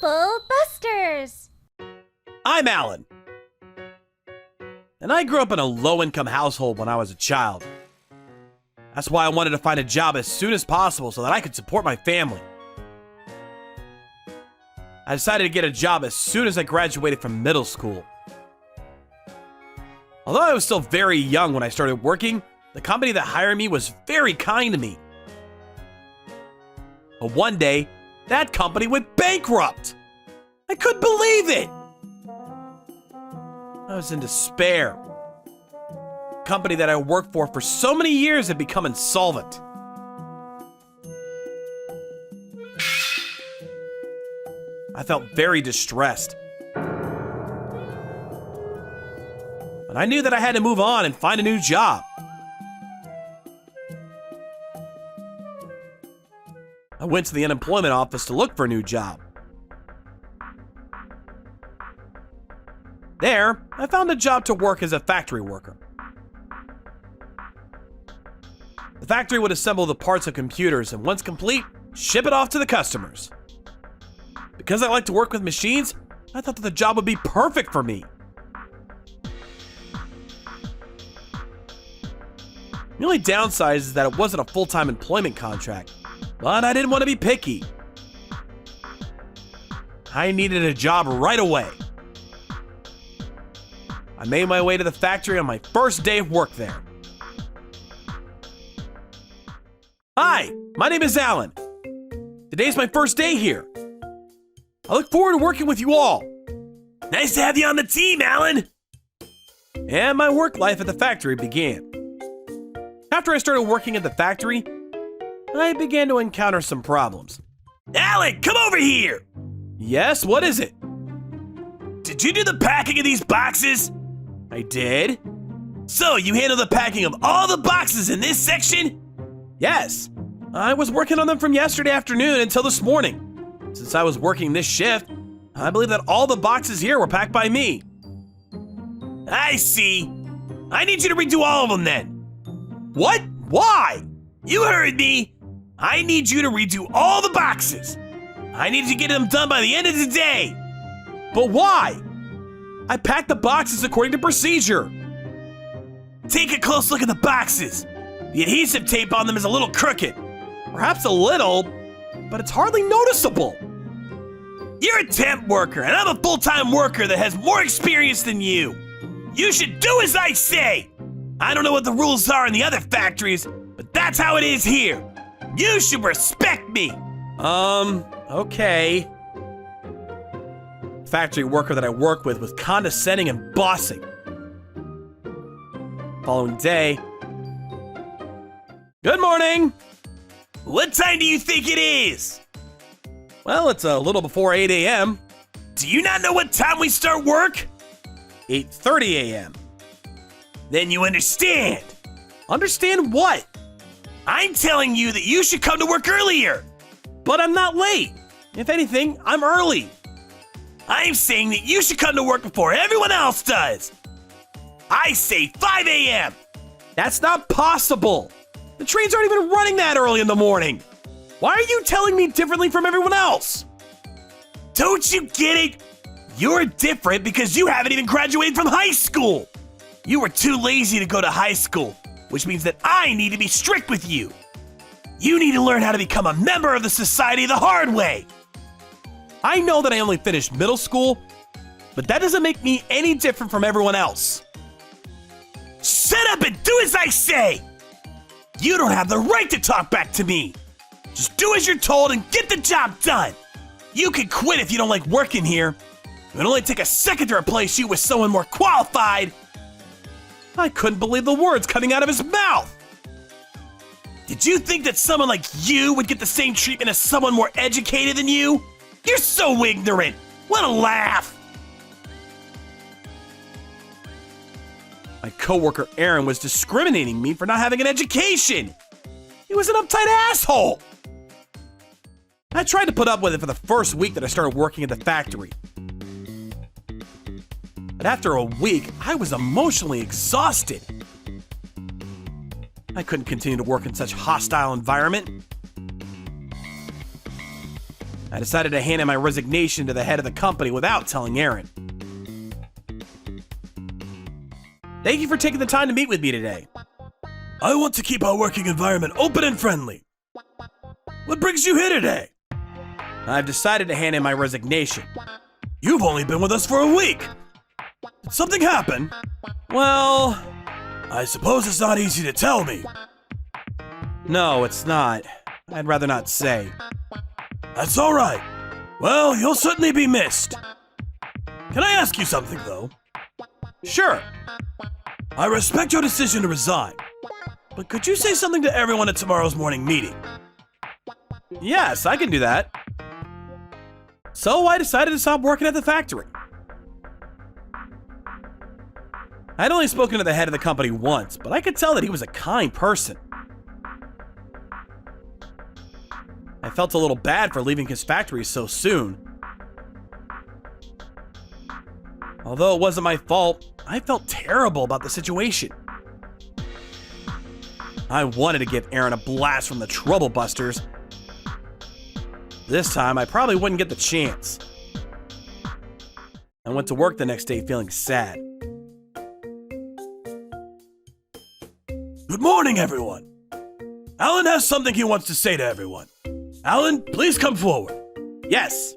Bubble Busters! I'm Alan. And I grew up in a low-income household when I was a child. That's why I wanted to find a job as soon as possible so that I could support my family. I decided to get a job as soon as I graduated from middle school. Although I was still very young when I started working, the company that hired me was very kind to me. But one day, that company went bankrupt. I couldn't believe it. I was in despair. The company that I worked for so many years had become insolvent. I felt very distressed. But I knew that I had to move on and find a new job. I went to the unemployment office to look for a new job. There, I found a job to work as a factory worker. The factory would assemble the parts of computers and once complete, ship it off to the customers. Because I like to work with machines, I thought that the job would be perfect for me. The only downside is that it wasn't a full-time employment contract, but I didn't want to be picky. I needed a job right away. I made my way to the factory on my first day of work there. Hi, my name is Alan. Today's my first day here. I look forward to working with you all. Nice to have you on the team, Alan. And my work life at the factory began. After I started working at the factory, I began to encounter some problems. Alan, come over here! Yes, what is it? Did you do the packing of these boxes? I did. So, you handle the packing of all the boxes in this section? Yes. I was working on them from yesterday afternoon until this morning. Since I was working this shift, I believe that all the boxes here were packed by me. I see. I need you to redo all of them then. What? Why? You heard me. I need you to redo all the boxes. I need to get them done by the end of the day. But why? I packed the boxes according to procedure. Take a close look at the boxes. The adhesive tape on them is a little crooked. Perhaps a little, but it's hardly noticeable. You're a temp worker, and I'm a full-time worker that has more experience than you. You should do as I say. I don't know what the rules are in the other factories, but that's how it is here. You should respect me. Okay. The factory worker that I work with was condescending and bossy. Following day. Good morning. What time do you think it is? Well, it's a little before 8 a.m. Do you not know what time we start work? 8:30 a.m. Then you understand. Understand what? I'm telling you that you should come to work earlier. But I'm not late. If anything, I'm early. I'm saying that you should come to work before everyone else does. I say 5 a.m. That's not possible. The trains aren't even running that early in the morning. Why are you telling me differently from everyone else? Don't you get it? You're different because you haven't even graduated from high school. You were too lazy to go to high school, which means that I need to be strict with you. You need to learn how to become a member of the society the hard way. I know that I only finished middle school, but that doesn't make me any different from everyone else. Shut up and do as I say! You don't have the right to talk back to me. Just do as you're told and get the job done. You can quit if you don't like working here. It would only take a second to replace you with someone more qualified. I couldn't believe the words coming out of his mouth. Did you think that someone like you would get the same treatment as someone more educated than you? You're so ignorant. What a laugh. My coworker Aaron was discriminating me for not having an education. He was an uptight asshole. I tried to put up with it for the first week that I started working at the factory. But after a week, I was emotionally exhausted. I couldn't continue to work in such a hostile environment. I decided to hand in my resignation to the head of the company without telling Aaron. Thank you for taking the time to meet with me today. I want to keep our working environment open and friendly. What brings you here today? I've decided to hand in my resignation. You've only been with us for a week. Did something happen? Well, I suppose it's not easy to tell me. No, it's not. I'd rather not say. That's all right. Well, you'll certainly be missed. Can I ask you something, though? Sure. I respect your decision to resign, but could you say something to everyone at tomorrow's morning meeting? Yes, I can do that. So I decided to stop working at the factory. I'd only spoken to the head of the company once, but I could tell that he was a kind person. I felt a little bad for leaving his factory so soon. Although it wasn't my fault, I felt terrible about the situation. I wanted to give Aaron a blast from the Trouble Busters. This time, I probably wouldn't get the chance. I went to work the next day feeling sad. Good morning, everyone. Alan has something he wants to say to everyone. Alan, please come forward. Yes.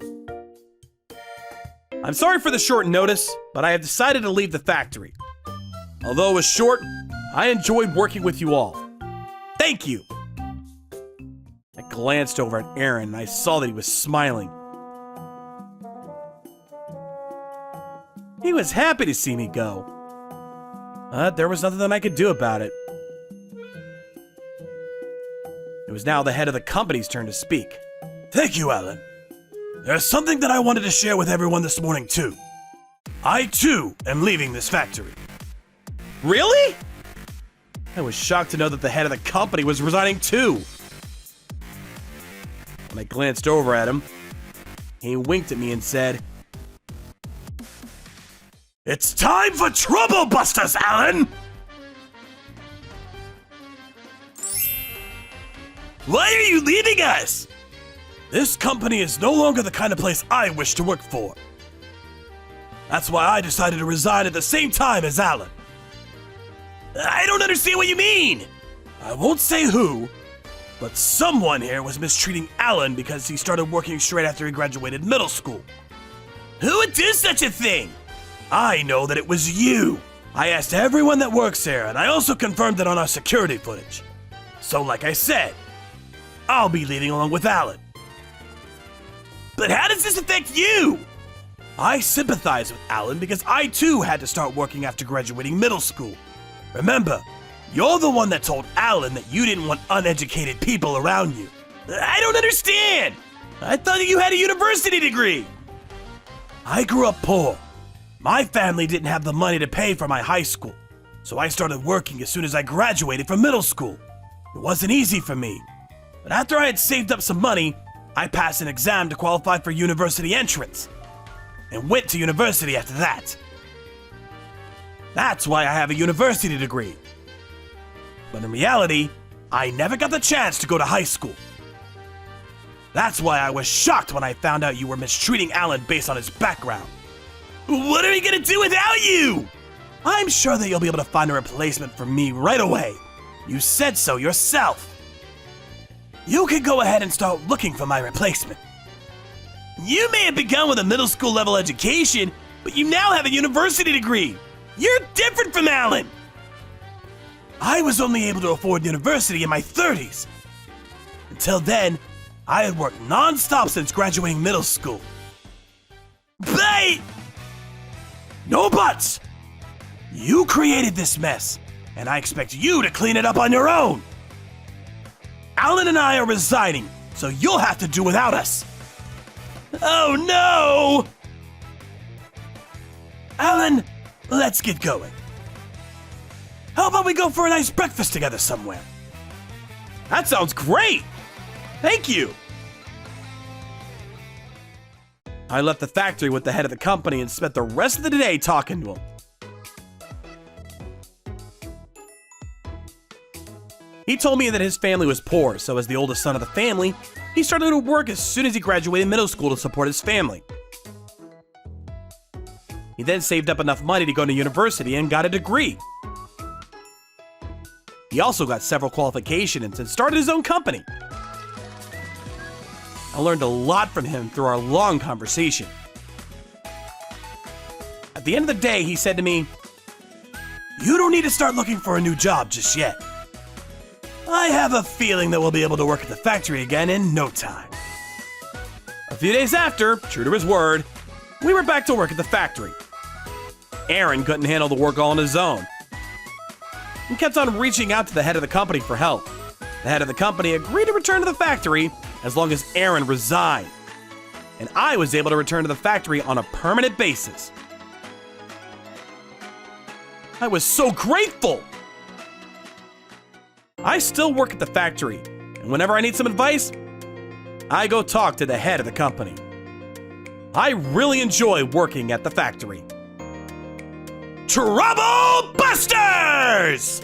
I'm sorry for the short notice, but I have decided to leave the factory. Although it was short, I enjoyed working with you all. Thank you. I glanced over at Aaron and I saw that he was smiling. He was happy to see me go. But there was nothing that I could do about it. It was now the head of the company's turn to speak. Thank you, Alan. There's something that I wanted to share with everyone this morning, too. I, too, am leaving this factory. Really? I was shocked to know that the head of the company was resigning, too. When I glanced over at him, he winked at me and said, "It's time for Trouble Busters, Alan!" Why are you leaving us? This company is no longer the kind of place I wish to work for. That's why I decided to resign at the same time as Alan. I don't understand what you mean. I won't say who, but someone here was mistreating Alan because he started working straight after he graduated middle school. Who would do such a thing? I know that it was you. I asked everyone that works here, and I also confirmed it on our security footage. So like I said, I'll be leaving along with Alan. But how does this affect you? I sympathize with Alan because I too had to start working after graduating middle school. Remember, you're the one that told Alan that you didn't want uneducated people around you. I don't understand. I thought that you had a university degree. I grew up poor. My family didn't have the money to pay for my high school, so I started working as soon as I graduated from middle school. It wasn't easy for me, but after I had saved up some money, I passed an exam to qualify for university entrance, and went to university after that. That's why I have a university degree. But in reality, I never got the chance to go to high school. That's why I was shocked when I found out you were mistreating Alan based on his background. What are we gonna do without you? I'm sure that you'll be able to find a replacement for me right away. You said so yourself. You can go ahead and start looking for my replacement. You may have begun with a middle school level education, but you now have a university degree. You're different from Alan. I was only able to afford university in my 30s. Until then, I had worked non-stop since graduating middle school. But... no buts! You created this mess, and I expect you to clean it up on your own. Alan and I are resigning, so you'll have to do without us. Oh no! Alan, let's get going. How about we go for a nice breakfast together somewhere? That sounds great! Thank you! I left the factory with the head of the company and spent the rest of the day talking to him. He told me that his family was poor, so as the oldest son of the family, He started to work as soon as he graduated middle school to support his family. He then saved up enough money to go to university and got a degree. He also got several qualifications and started his own company. I learned a lot from him through our long conversation. At the end of the day, he said to me, "You don't need to start looking for a new job just yet. I have a feeling that we'll be able to work at the factory again in no time." A few days after, true to his word, we were back to work at the factory. Aaron couldn't handle the work all on his own. He kept on reaching out to the head of the company for help. The head of the company agreed to return to the factory as long as Aaron resigned. And I was able to return to the factory on a permanent basis. I was so grateful! I still work at the factory, and whenever I need some advice, I go talk to the head of the company. I really enjoy working at the factory. Trouble Busters!